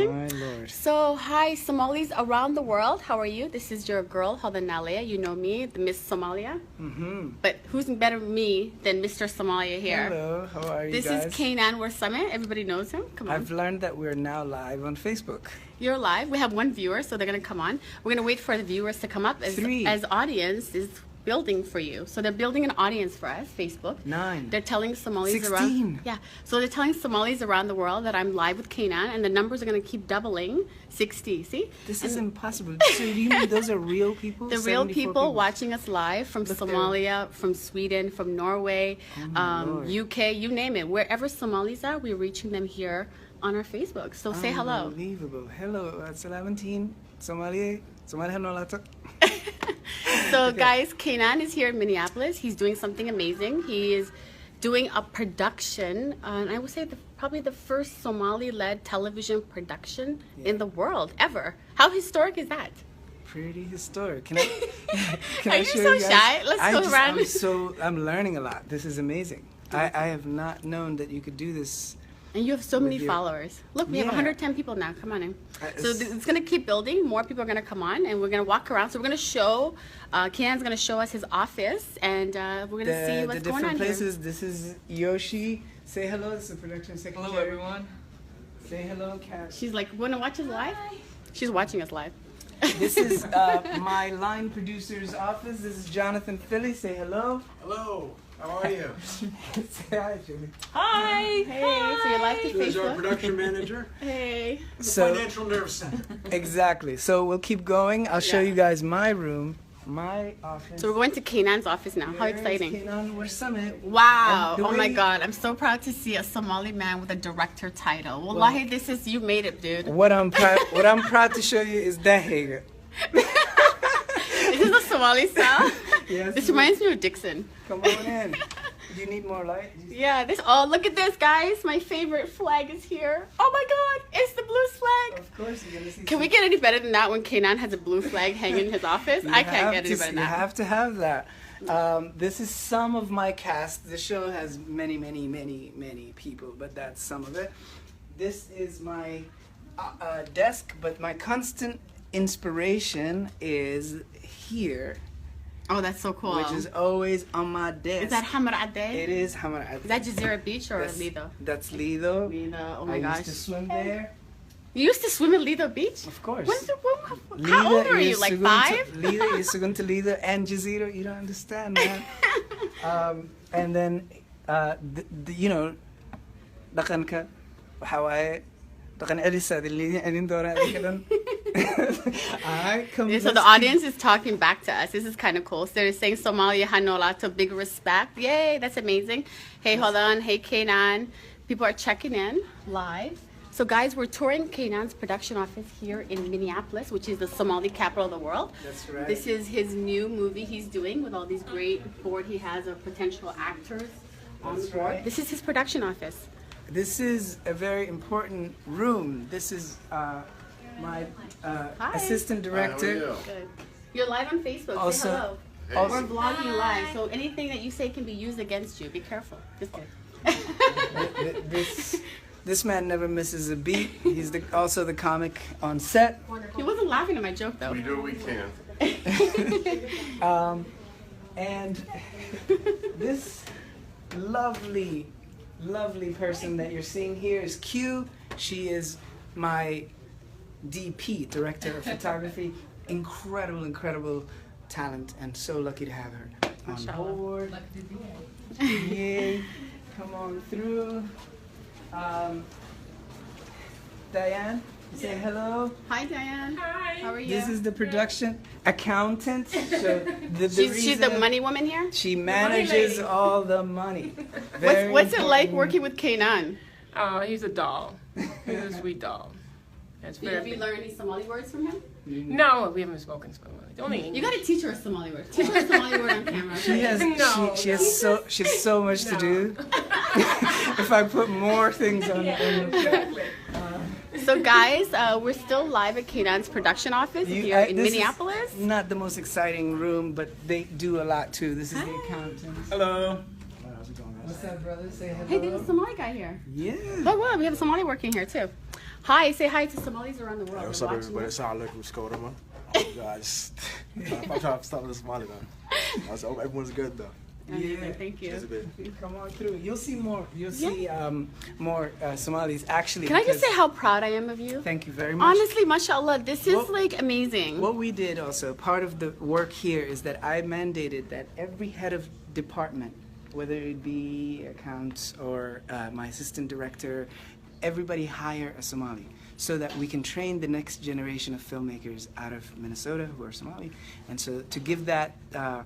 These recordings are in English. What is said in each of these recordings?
My Lord. So, hi, Somalis around the world. How are you? This is your girl, Hodan. You know me, the Miss Somalia. But who's better me than Mr. Somalia here? Hello, how are you This guys? is Loo Sameyn. Everybody knows him. Come on. I've learned that we're now live on Facebook. You're live. We have one viewer, so they're going to come on. We're going to wait for the viewers to come up as audience is building for you. So they're building an audience for us, Facebook. 9. They're telling Somalis 16. around. Yeah. So they're telling Somalis around the world that I'm live with Kanan, and the numbers are going to keep doubling. 60. See? This is impossible. So you mean those are real people? The real people watching us live from Somalia, from Sweden, from Norway, UK, you name it. Wherever Somalis are, we're reaching them here on our Facebook. So say hello. Unbelievable. Hello, Salamantin, Somalia, Somalia. So guys, Kanan is here in Minneapolis. He's doing something amazing. He is doing a production, and I would say probably the first Somali-led television production in the world ever. How historic is that? Pretty historic. Can I Are you so shy? Let's go around. I'm learning a lot. This is amazing. I have not known that you could do this. And you have so many followers. Look, we have 110 people now. Come on in. So it's going to keep building. More people are going to come on, and we're going to walk around. So we're going to show, Kenan's going to show us his office, and we're going to see what's going on places. Here. This is Yoshi. Say hello. This is the production secretary. Hello, everyone. Say hello, Kat. She's like, want to watch us live? She's watching us live. This is my line producer's office. This is Jonathan Philly. Say hello. Hello. How are you? Say hi, Jimmy. Hi. Hey. Hi. So you're live to Facebook. This is our production manager. Hey. So, financial nerve center. Exactly. So we'll keep going. I'll show you guys my room, my office. So we're going to Kanan's office now. How exciting. Loo Sameyn. Wow. Oh my God. I'm so proud to see a Somali man with a director title. Wallahi, you made it, dude. What I'm proud to show you is Dahiga. Is this a Somali style? Yes. This reminds me of Dixon. Come on in. Do you need more light? Yeah, look at this, guys. My favorite flag is here. Oh my God, it's the blue flag. Of course, you're gonna see. Can we get any better than that when Kanan has a blue flag hanging in his office? I can't get any better than that. You have to have that. This is some of my cast. The show has many, many, many, many people, but that's some of it. This is my desk, but my constant inspiration is here. Oh, that's so cool. Which is always on my desk. Is that Hamar Ade? It is Hamar Ade. Is that Jazeera Beach or Lido? That's Lido. Lido, oh my gosh. I used to swim there. You used to swim at Lido Beach? Of course. How old were you, like 5? Lido is going to Lido and Jazeera. You don't understand, man. And then, you know, Dakanka, Hawaii, Dakan Elisa, so the audience is talking back to us. This is kind of cool. So they're saying Somalia Hanolato, big respect. Yay, that's amazing. Hey, Hodan. Hey, Kanan. People are checking in live. So guys, we're touring Kanan's production office here in Minneapolis, which is the Somali capital of the world. That's right. This is his new movie he's doing with all these great board he has of potential actors on the board. Right. This is his production office. This is a very important room. This is my assistant director. How are you? Good. You're live on Facebook. Also, say hello. Also, we're vlogging live, so anything that you say can be used against you. Be careful. Just kidding. This man never misses a beat. He's also the comic on set. He wasn't laughing at my joke, though. We do what we can. And this lovely person that you're seeing here is Q. She is my DP, director of photography. Incredible talent, and so lucky to have her on board. Yay! Come on through. Diane, say hello. Hi, Diane. Hi. How are you? This is the production accountant. So she's the money woman here? She manages all the money. What's it like working with Kanan? Oh, he's a doll. He's a sweet doll. Have you learned any Somali words from him? No, we haven't spoken Somali. Only you got to teach her a Somali word. Teach her a Somali word on camera. She has so much to do. If I put more things on. Exactly. So guys, we're still live at Kanan's production office here in Minneapolis. Not the most exciting room, but they do a lot too. This is the accountant. Hello. What's up, brother? Say hello. Hey, there's a Somali guy here. Yeah. Oh, wow, we have a Somali working here too. Hi, say hi to Somalis around the world. What's They're up, watching everybody? this. Assalamu alaikum, Skoda, man. Oh, guys. I'm trying to stop this Somali, though. I hope everyone's good, though. Amazing, thank you. Just a bit. Come on through. You'll see more. You'll see more Somalis actually. Can I just because- say how proud I am of you? Thank you very much. Honestly, mashallah, this is Well, like amazing. What we did also, part of the work here is that I mandated that every head of department, whether it be accounts or my assistant director, everybody hire a Somali so that we can train the next generation of filmmakers out of Minnesota who are Somali. And so to give that, to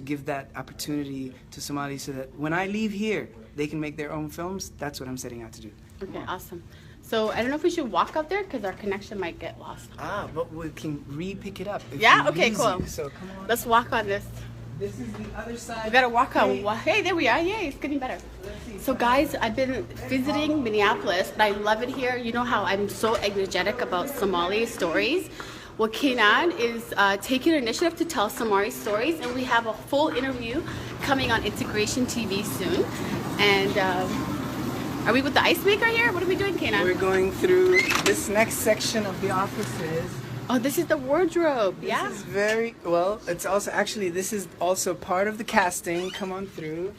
give that opportunity to Somalis so that when I leave here, they can make their own films, that's what I'm setting out to do. Okay, awesome. So I don't know if we should walk up there because our connection might get lost. But we can re-pick it up. if Yeah? we Okay, lose cool. you. So come on. Let's walk on this. This is the other side. We gotta walk on. Hey. Hey, there we are. Yay, it's getting better. So guys, I've been visiting Minneapolis and I love it here. You know how I'm so energetic about Somali stories? Well, Kenan is taking an initiative to tell Somali stories, and we have a full interview coming on Integration TV soon. And are we with the ice maker here? What are we doing, Kenan? We're going through this next section of the offices. Oh, this is the wardrobe. Yeah. This is very well. It's also actually this is also part of the casting. Come on through,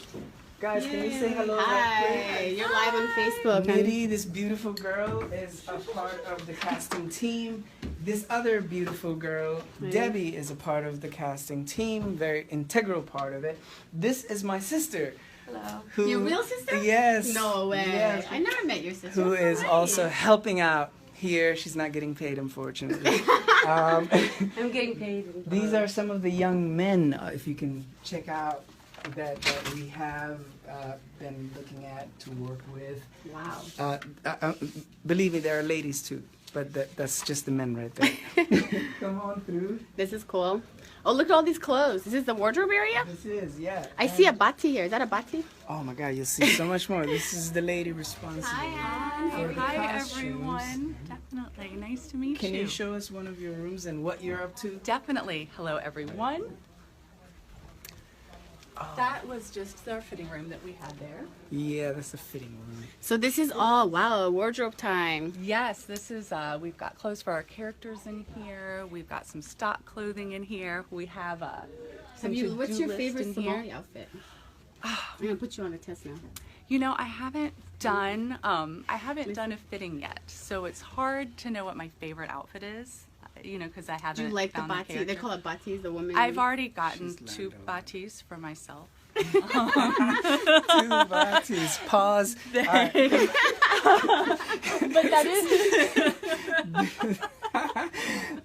guys. Can we say hello? Hi. You're live on Facebook. Mitty, this beautiful girl, is a part of the casting team. This other beautiful girl, Debbie, is a part of the casting team. Very integral part of it. This is my sister. Hello. Who, Your real sister? Yes. No way. Yes. I never met your sister. Who is also helping out here. She's not getting paid, unfortunately. I'm getting paid. These are some of the young men, if you can check out, that we have been looking at to work with. Wow. Believe me, there are ladies too, but that's just the men right there. Come on through. This is cool. Oh, look at all these clothes. This is the wardrobe area? This is, yeah. I see a bati here. Is that a bati? Oh my God, you'll see so much more. This is the lady responsible. for the Hi costumes. everyone. Definitely. Nice to meet Can you. you show us one of your rooms and what you're up to? Definitely. Hello everyone. That was just our fitting room that we had there. Yeah, that's a fitting room. So this is all, wow, wardrobe time. Yes, this is, we've got clothes for our characters in here. We've got some stock clothing in here. We have some What's to-do your list favorite in here. Somali outfit? I'm going to put you on a test now. You know, I haven't done a fitting yet, so it's hard to know what my favorite outfit is. You know, because I haven't. Do you like the found bati? They character. call it batis, the woman. I've already gotten She's 2 learned batis for myself. 2 batis. Pause. But that is.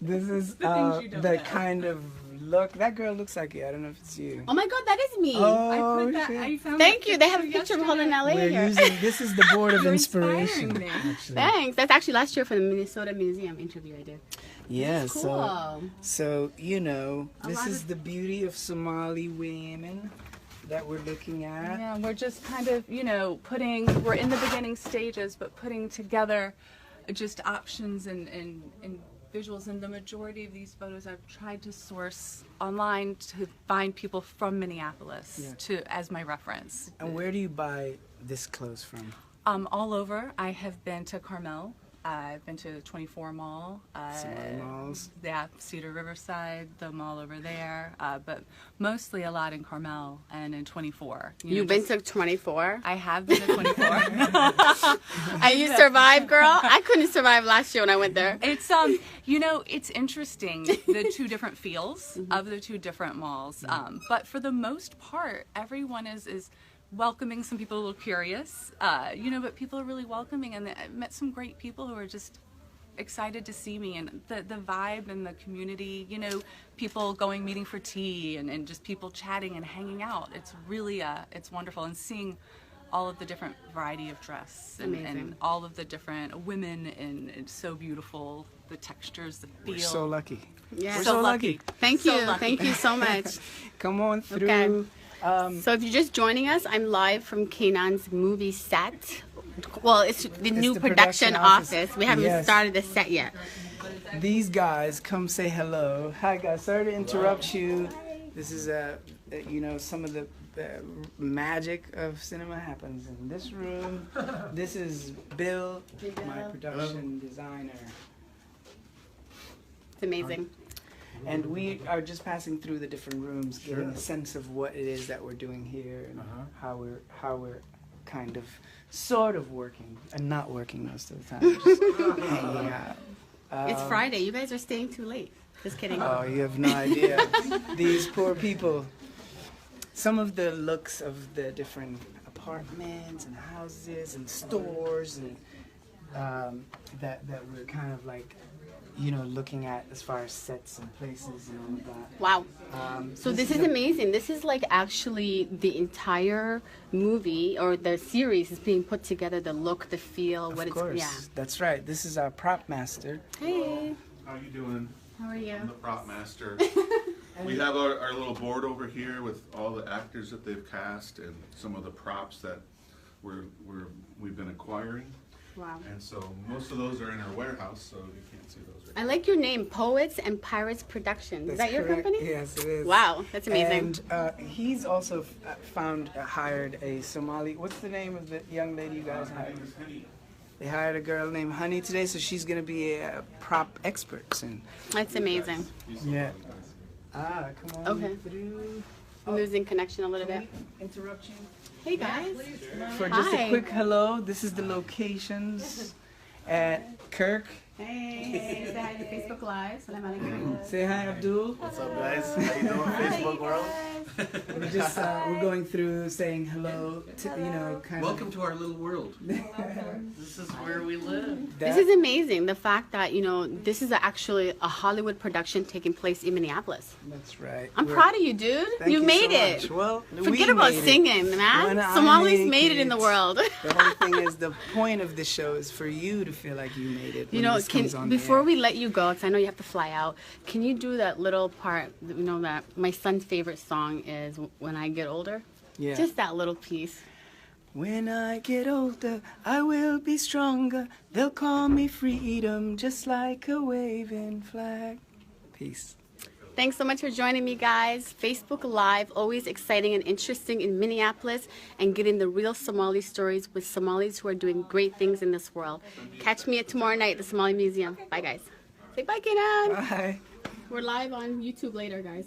This is things you don't the know. kind of look. That girl looks like you. I don't know if it's you. Oh my God, that is me. Oh, I shit. found Thank that you. They have a picture picture of Hodan LA We're here. using, this is the board of You're inspiration. inspiring me. Actually. Thanks. That's actually last year for the Minnesota Museum interview I did. Yeah, Cool. so you know, A this lot is of- the beauty of Somali women that we're looking at. Yeah, we're just kind of, you know, we're in the beginning stages, but putting together just options and visuals. And the majority of these photos I've tried to source online to find people from Minneapolis as my reference. And where do you buy this clothes from? All over. I have been to Carmel. I've been to 24 Mall. Somali malls. Yeah, Cedar Riverside, the mall over there. But mostly a lot in Carmel and in 24. You've been to 24? I have been to 24. And you survived, girl? I couldn't survive last year when I went there. It's you know, it's interesting the 2 different feels of the 2 different malls. But for the most part, everyone is welcoming. Some people are a little curious, you know, but people are really welcoming, and I met some great people who are just excited to see me, and the vibe and the community, you know, people going meeting for tea and just people chatting and hanging out. It's really it's wonderful, and seeing all of the different variety of dress and all of the different women, and it's so beautiful, the textures, the feel. We're so lucky. Yeah. We're So so lucky. lucky. Thank So you. lucky. Thank you so much. Come on through. Okay. So if you're just joining us, I'm live from Kenan's movie set. Well, it's the new the production production office. office. We haven't Yes. started the set yet. These guys, come say hello. Hi guys, sorry to interrupt you. This is you know, some of the magic of cinema happens in this room. This is Bill, my production designer. It's amazing. And we are just passing through the different rooms, getting a sense of what it is that we're doing here and how we're kind of sort of working and not working most of the time. Just hanging out. It's Friday. You guys are staying too late. Just kidding. Oh, you have no idea. These poor people. Some of the looks of the different apartments and houses and stores and that we're kind of like, you know, looking at as far as sets and places and all of that. Wow. So this is amazing. This is like actually the entire movie or the series is being put together. The look, the feel, Of what course. it's. Yeah. That's right. This is our prop master. Hey. How you doing? How are you? I'm the prop master. We have our little board over here with all the actors that they've cast and some of the props that we've been acquiring. Wow. And so most of those are in our warehouse, so you can't see those right I like your name, Poets and Pirates Productions. Is that your correct. company? Yes, it is. Wow, that's amazing. And he's also hired a Somali. What's the name of the young lady you guys hired? They hired a girl named Honey today, so she's going to be a prop expert soon. That's amazing. Yeah. Ah, come on Okay. through. I'm losing connection a little bit. Interrupt you. Hey guys. For just Hi. a quick hello, this is the locations at Kirk. Hey, say hi to Facebook Live. Salam alaikum. Say hi, Abdul. What's up, guys? How you doing, Facebook world? We're just we're going through saying hello to kind Welcome to our little world. This is where we live. This is amazing. The fact that, this is actually a Hollywood production taking place in Minneapolis. That's right. I'm proud of you, dude. Thank You you made so it. much. Well, Forget we about made it. singing, man. When I Somalis make made it in the world. The whole thing is the point of the show is for you to feel like you made it. When this comes on before air. we let you go, because I know you have to fly out, can you do that little part, that my son's favorite song is When I Get Older? Yeah. Just that little piece. When I get older, I will be stronger. They'll call me freedom, just like a waving flag. Peace. Thanks so much for joining me, guys. Facebook Live, always exciting and interesting in Minneapolis and getting the real Somali stories with Somalis who are doing great things in this world. Catch me tomorrow night at the Somali Museum. Bye, guys. Say bye, Kenan. Bye. We're live on YouTube later, guys.